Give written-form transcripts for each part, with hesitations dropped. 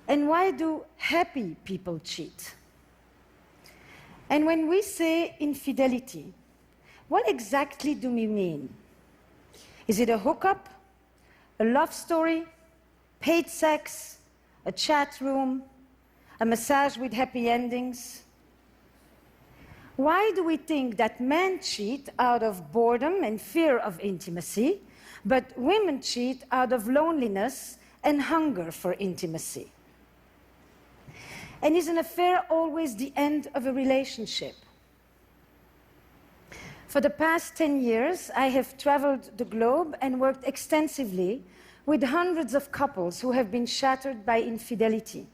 And why do happy people cheat? And when we say infidelity, what exactly do we mean? Is it a hookup, a love story, paid sex, a chat room, a massage with happy endings? Why do we think that men cheat out of boredom and fear of intimacy, but women cheat out of loneliness and hunger for intimacy? And is an affair always the end of a relationship? For the past 10 years, I have traveled the globe and worked extensively with hundreds of couples who have been shattered by infidelity.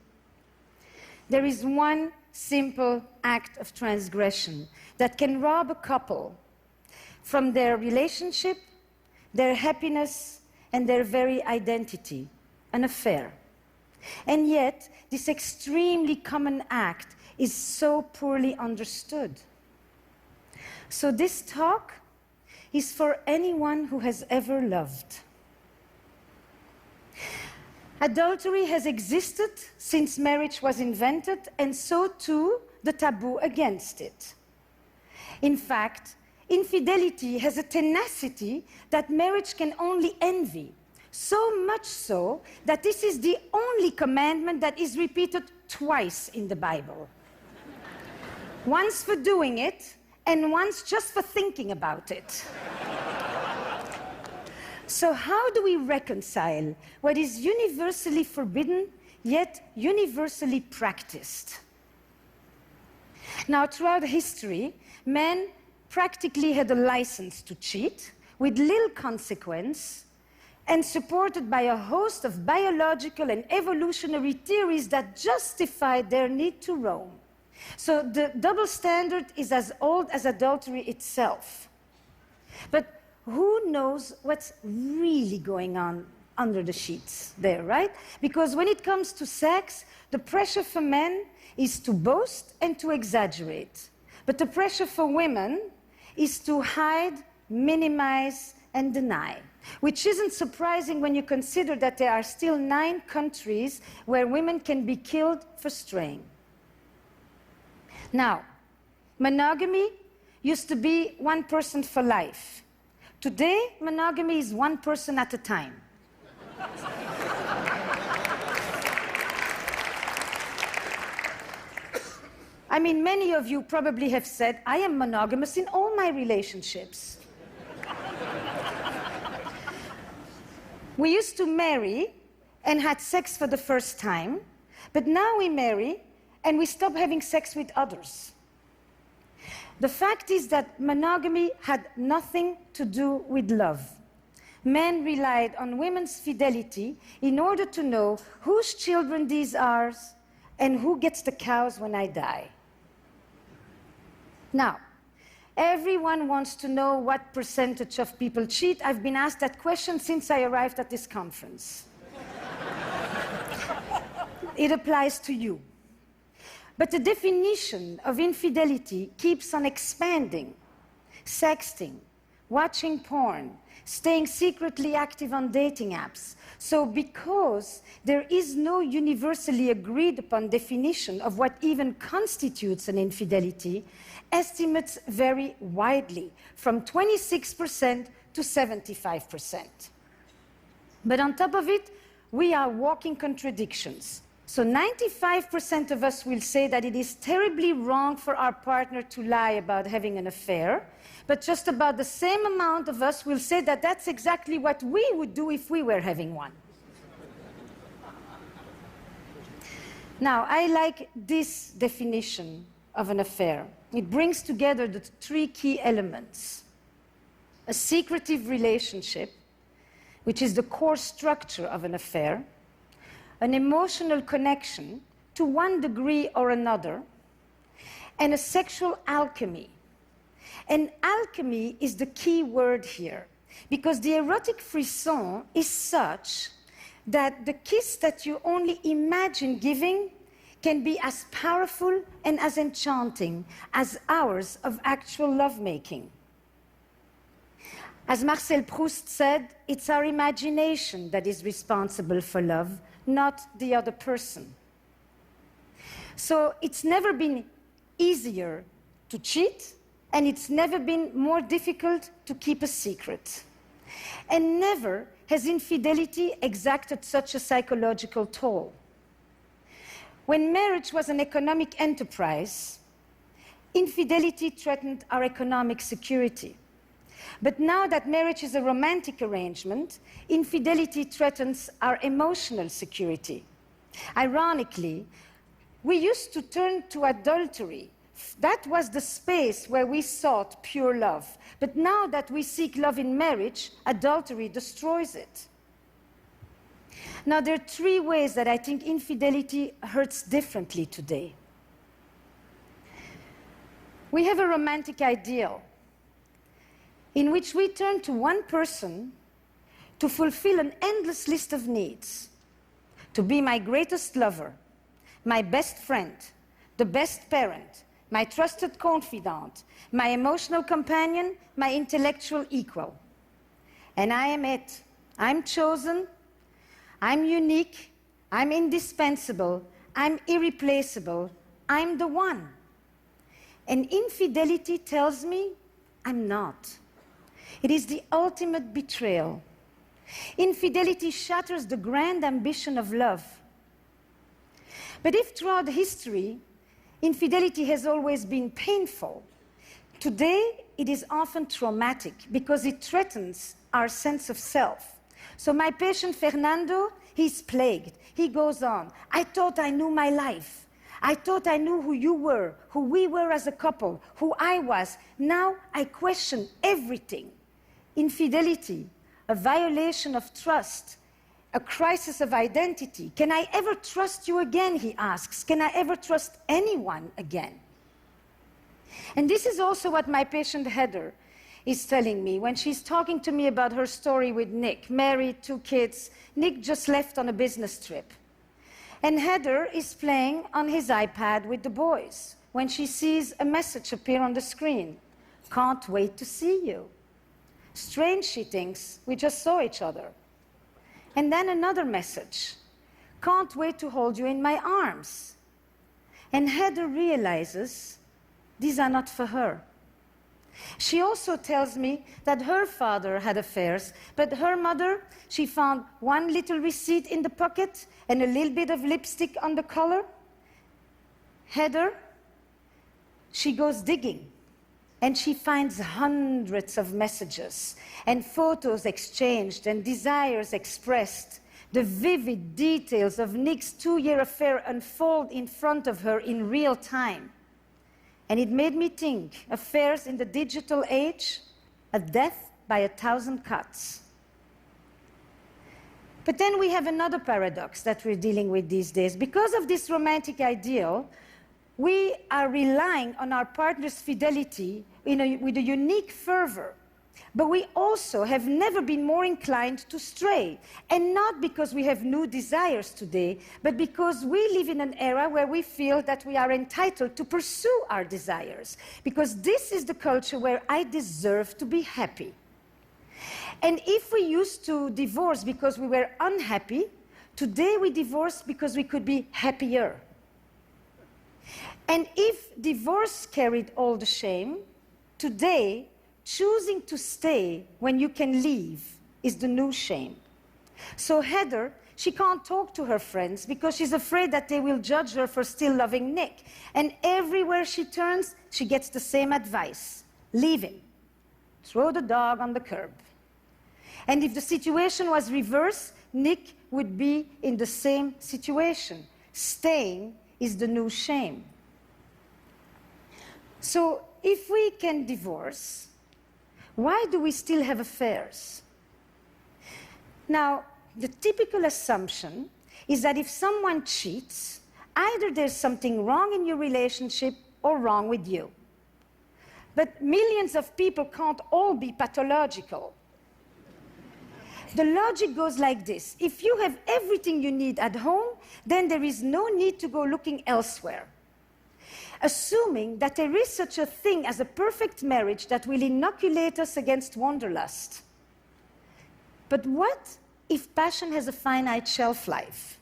There is one simple act of transgression that can rob a couple from their relationship, their happiness, and their very identity, an affair. And yet, this extremely common act is so poorly understood. So this talk is for anyone who has ever loved. Adultery has existed since marriage was invented, and so too the taboo against it. In fact, infidelity has a tenacity that marriage can only envy, so much so that this is the only commandment that is repeated twice in the Bible. Once for doing it, and once just for thinking about it. So how do we reconcile what is universally forbidden, yet universally practiced? Now, throughout history, men practically had a license to cheat with little consequence and supported by a host of biological and evolutionary theories that justified their need to roam. So the double standard is as old as adultery itself. But who knows what's really going on under the sheets there, right? Because when it comes to sex, the pressure for men is to boast and to exaggerate. But the pressure for women is to hide, minimize, and deny, which isn't surprising when you consider that there are still 9 countries where women can be killed for straying. Now, monogamy used to be one person for life. Today, monogamy is one person at a time. I mean, many of you probably have said, I am monogamous in all my relationships. We used to marry and had sex for the first time, but now we marry and we stop having sex with others. The fact is that monogamy had nothing to do with love. Men relied on women's fidelity in order to know whose children these are and who gets the cows when I die. Now, everyone wants to know what percentage of people cheat. I've been asked that question since I arrived at this conference. It applies to you. But the definition of infidelity keeps on expanding. Sexting, watching porn, staying secretly active on dating apps. So because there is no universally agreed upon definition of what even constitutes an infidelity, estimates vary widely, from 26% to 75%. But on top of it, we are walking contradictions. So 95% of us will say that it is terribly wrong for our partner to lie about having an affair, but just about the same amount of us will say that that's exactly what we would do if we were having one. Now, I like this definition of an affair. It brings together the 3 key elements. A secretive relationship, which is the core structure of an affair, an emotional connection to one degree or another, and a sexual alchemy. And alchemy is the key word here, because the erotic frisson is such that the kiss that you only imagine giving can be as powerful and as enchanting as hours of actual lovemaking. As Marcel Proust said, it's our imagination that is responsible for love, not the other person. So it's never been easier to cheat, and it's never been more difficult to keep a secret. And never has infidelity exacted such a psychological toll. When marriage was an economic enterprise, infidelity threatened our economic security. But now that marriage is a romantic arrangement, infidelity threatens our emotional security. Ironically, we used to turn to adultery. That was the space where we sought pure love. But now that we seek love in marriage, adultery destroys it. Now, there are three ways that I think infidelity hurts differently today. We have a romantic ideal in which we turn to one person to fulfill an endless list of needs, to be my greatest lover, my best friend, the best parent, my trusted confidant, my emotional companion, my intellectual equal. And I am it. I'm chosen, I'm unique, I'm indispensable, I'm irreplaceable, I'm the one. And infidelity tells me I'm not. It is the ultimate betrayal. Infidelity shatters the grand ambition of love. But if throughout history, infidelity has always been painful, today it is often traumatic because it threatens our sense of self. So my patient Fernando, he's plagued. He goes on, I thought I knew my life. I thought I knew who you were, who we were as a couple, who I was. Now I question everything. Infidelity, a violation of trust, a crisis of identity. Can I ever trust you again, he asks. Can I ever trust anyone again? And this is also what my patient Heather is telling me when she's talking to me about her story with Nick, married, 2 kids. Nick just left on a business trip. And Heather is playing on his iPad with the boys when she sees a message appear on the screen. Can't wait to see you. Strange, she thinks, we just saw each other. And then another message. Can't wait to hold you in my arms. And Heather realizes these are not for her. She also tells me that her father had affairs, but her mother, she found one little receipt in the pocket and a little bit of lipstick on the collar. Heather, she goes digging, and she finds hundreds of messages and photos exchanged and desires expressed. The vivid details of Nick's 2-year affair unfold in front of her in real time. And it made me think, affairs in the digital age, a death by 1,000 cuts. But then we have another paradox that we're dealing with these days. Because of this romantic ideal, we are relying on our partner's fidelity with a unique fervor. But we also have never been more inclined to stray. And not because we have new desires today, but because we live in an era where we feel that we are entitled to pursue our desires. Because this is the culture where I deserve to be happy. And if we used to divorce because we were unhappy, today we divorce because we could be happier. And if divorce carried all the shame, today, choosing to stay when you can leave is the new shame. So Heather, she can't talk to her friends because she's afraid that they will judge her for still loving Nick. And everywhere she turns, she gets the same advice. Leave him. Throw the dog on the curb. And if the situation was reversed, Nick would be in the same situation. Staying is the new shame. So if we can divorce, why do we still have affairs? Now, the typical assumption is that if someone cheats, either there's something wrong in your relationship or wrong with you. But millions of people can't all be pathological. The logic goes like this. If you have everything you need at home, then there is no need to go looking elsewhere. Assuming that there is such a thing as a perfect marriage that will inoculate us against wanderlust. But what if passion has a finite shelf life?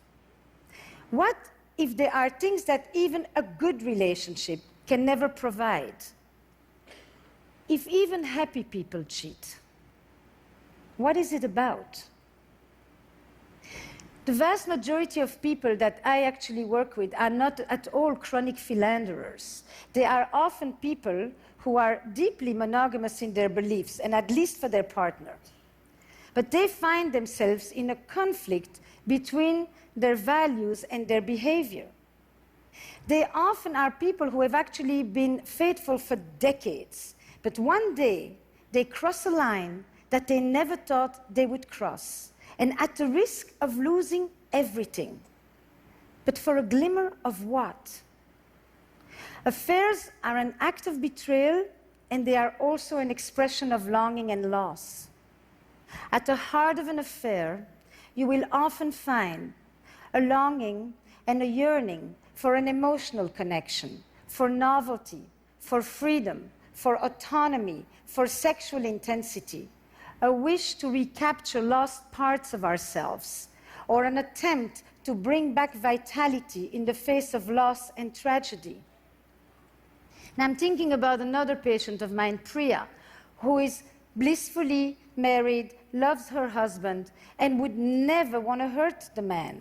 What if there are things that even a good relationship can never provide? If even happy people cheat, what is it about? The vast majority of people that I actually work with are not at all chronic philanderers. They are often people who are deeply monogamous in their beliefs, and at least for their partner. But they find themselves in a conflict between their values and their behavior. They often are people who have actually been faithful for decades, but one day they cross a line that they never thought they would cross, and at the risk of losing everything. But for a glimmer of what? Affairs are an act of betrayal, and they are also an expression of longing and loss. At the heart of an affair, you will often find a longing and a yearning for an emotional connection, for novelty, for freedom, for autonomy, for sexual intensity, a wish to recapture lost parts of ourselves, or an attempt to bring back vitality in the face of loss and tragedy. Now I'm thinking about another patient of mine, Priya, who is blissfully married, loves her husband, and would never want to hurt the man.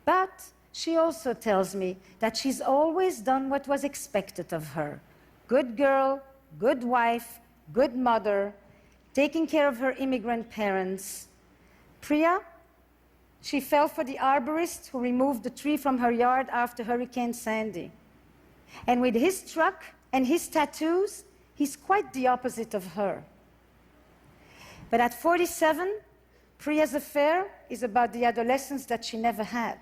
But she also tells me that she's always done what was expected of her. Good girl, good wife, good mother, taking care of her immigrant parents. Priya, she fell for the arborist who removed the tree from her yard after Hurricane Sandy. And with his truck and his tattoos, he's quite the opposite of her. But at 47, Priya's affair is about the adolescence that she never had.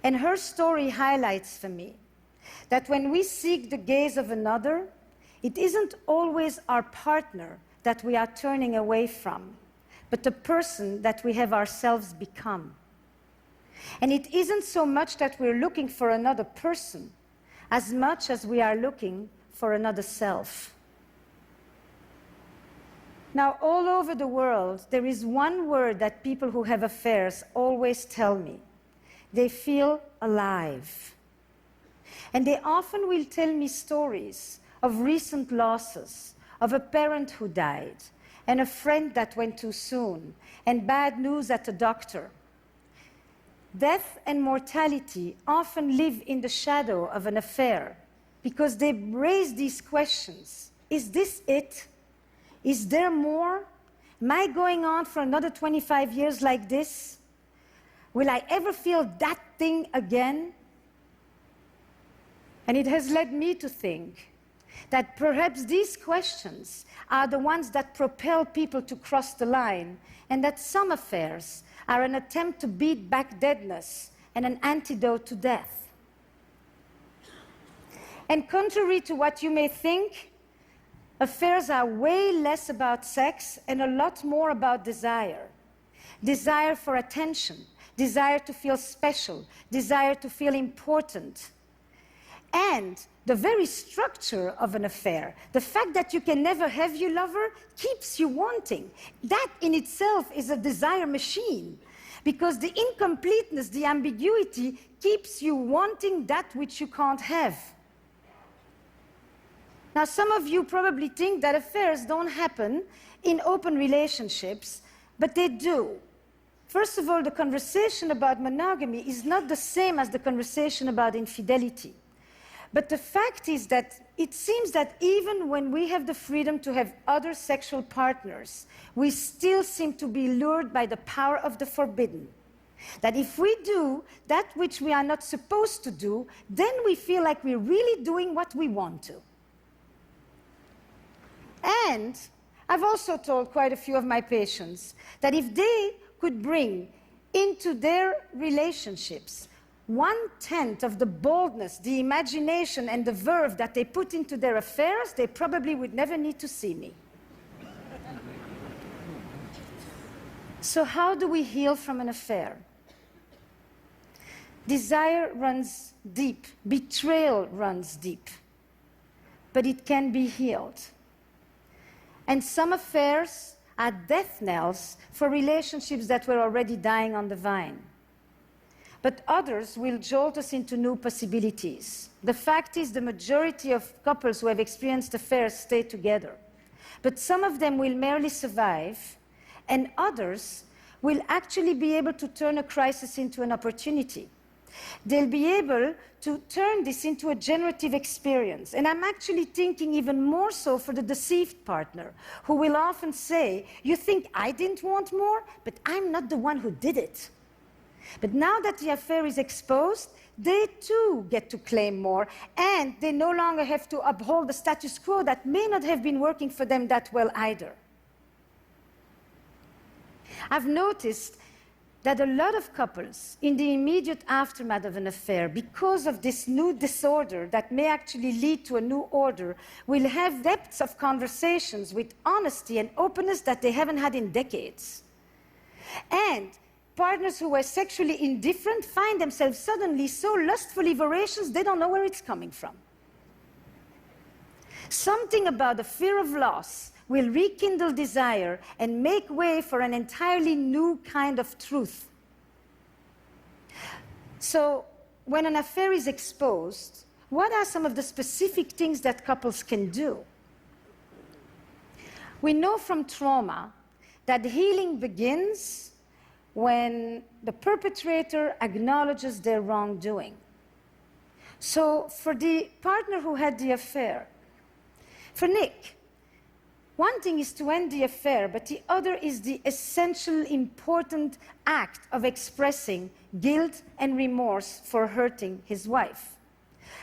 And her story highlights for me that when we seek the gaze of another, it isn't always our partner that we are turning away from, but the person that we have ourselves become. And it isn't so much that we're looking for another person, as much as we are looking for another self. Now, all over the world, there is one word that people who have affairs always tell me. They feel alive. And they often will tell me stories of recent losses, of a parent who died, and a friend that went too soon, and bad news at the doctor. Death and mortality often live in the shadow of an affair because they raise these questions. Is this it? Is there more? Am I going on for another 25 years like this? Will I ever feel that thing again? And it has led me to think that perhaps these questions are the ones that propel people to cross the line, and that some affairs are an attempt to beat back deadness and an antidote to death. And contrary to what you may think, affairs are way less about sex and a lot more about desire. Desire for attention, desire to feel special, desire to feel important. And the very structure of an affair, the fact that you can never have your lover, keeps you wanting. That in itself is a desire machine, because the incompleteness, the ambiguity, keeps you wanting that which you can't have. Now, some of you probably think that affairs don't happen in open relationships, but they do. First of all, the conversation about monogamy is not the same as the conversation about infidelity. But the fact is that it seems that even when we have the freedom to have other sexual partners, we still seem to be lured by the power of the forbidden. That if we do that which we are not supposed to do, then we feel like we're really doing what we want to. And I've also told quite a few of my patients that if they could bring into their relationships 1/10 of the boldness, the imagination, and the verve that they put into their affairs, they probably would never need to see me. So how do we heal from an affair? Desire runs deep, betrayal runs deep, but it can be healed. And some affairs are death knells for relationships that were already dying on the vine. but others will jolt us into new possibilities. The fact is, the majority of couples who have experienced affairs stay together. But some of them will merely survive, and others will actually be able to turn a crisis into an opportunity. They'll be able to turn this into a generative experience. And I'm actually thinking even more so for the deceived partner, who will often say, "You think I didn't want more? But I'm not the one who did it." But now that the affair is exposed, they too get to claim more, and they no longer have to uphold the status quo that may not have been working for them that well either. I've noticed that a lot of couples, in the immediate aftermath of an affair, because of this new disorder that may actually lead to a new order, will have depths of conversations with honesty and openness that they haven't had in decades. And partners who were sexually indifferent find themselves suddenly so lustfully voracious they don't know where it's coming from. Something about the fear of loss will rekindle desire and make way for an entirely new kind of truth. So, when an affair is exposed, what are some of the specific things that couples can do? We know from trauma that healing begins when the perpetrator acknowledges their wrongdoing. So, for the partner who had the affair, for Nick, one thing is to end the affair, but the other is the essential, important act of expressing guilt and remorse for hurting his wife.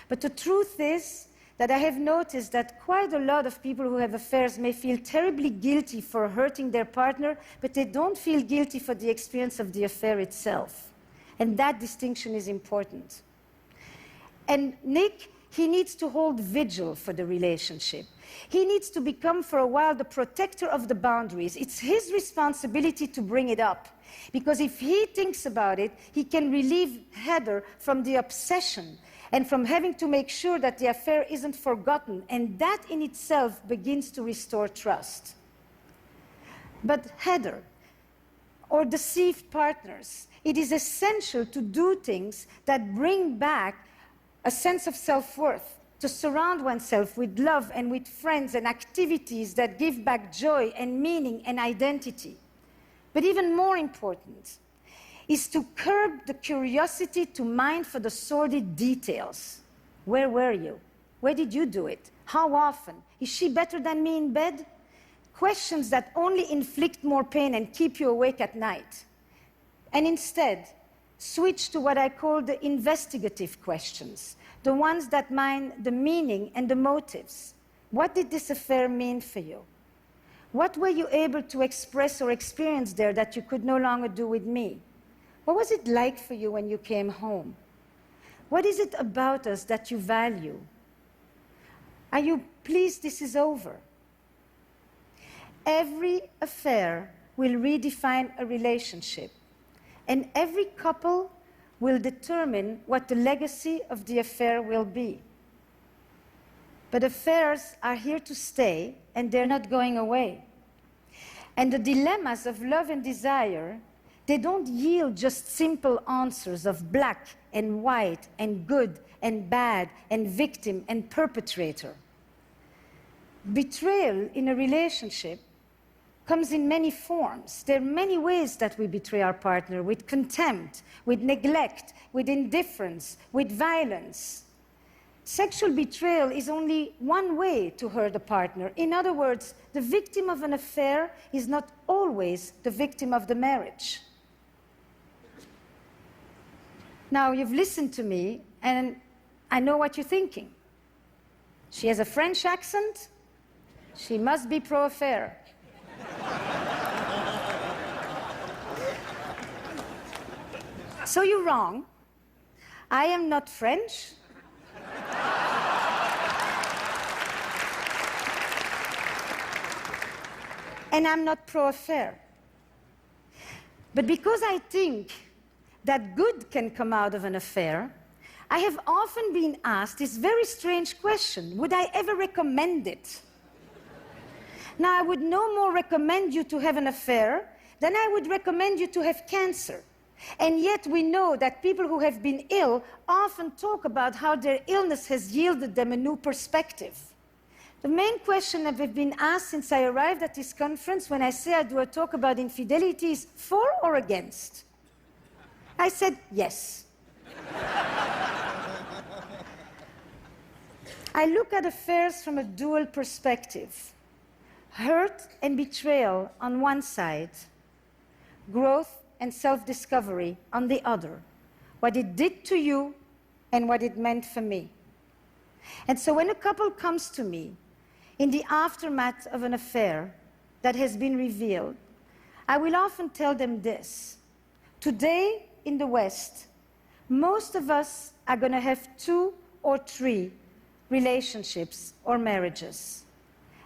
But the truth is that I have noticed that quite a lot of people who have affairs may feel terribly guilty for hurting their partner, but they don't feel guilty for the experience of the affair itself. And that distinction is important. And Nick, he needs to hold vigil for the relationship. He needs to become, for a while, the protector of the boundaries. It's his responsibility to bring it up. Because if he thinks about it, he can relieve Heather from the obsession and from having to make sure that the affair isn't forgotten. And that in itself begins to restore trust. But Heather, or deceived partners, it is essential to do things that bring back a sense of self-worth, to surround oneself with love and with friends and activities that give back joy and meaning and identity. But even more important is to curb the curiosity to mine for the sordid details. Where were you? Where did you do it? How often? Is she better than me in bed? Questions that only inflict more pain and keep you awake at night. And instead, switch to what I call the investigative questions, the ones that mine the meaning and the motives. What did this affair mean for you? What were you able to express or experience there that you could no longer do with me? What was it like for you when you came home? What is it about us that you value? Are you pleased this is over? Every affair will redefine a relationship. And every couple will determine what the legacy of the affair will be. But affairs are here to stay, and they're not going away. And the dilemmas of love and desire, they don't yield just simple answers of black and white and good and bad and victim and perpetrator. Betrayal in a relationship comes in many forms. There are many ways that we betray our partner, with contempt, with neglect, with indifference, with violence. Sexual betrayal is only one way to hurt a partner. In other words, the victim of an affair is not always the victim of the marriage. Now, you've listened to me, and I know what you're thinking. She has a French accent. She must be pro-affair. So you're wrong. I am not French. And I'm not pro-affair. But because I think that good can come out of an affair, I have often been asked this very strange question: would I ever recommend it? Now, I would no more recommend you to have an affair than I would recommend you to have cancer. And yet we know that people who have been ill often talk about how their illness has yielded them a new perspective. The main question that I've been asked since I arrived at this conference when I say I do a talk about infidelity is for or against? I said yes. I look at affairs from a dual perspective. Hurt and betrayal on one side, growth and self-discovery on the other. What it did to you and what it meant for me. And so when a couple comes to me in the aftermath of an affair that has been revealed, I will often tell them this. Today in the West, most of us are going to have 2 or 3 relationships or marriages.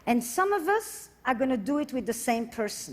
And some of us are going to do it with the same person.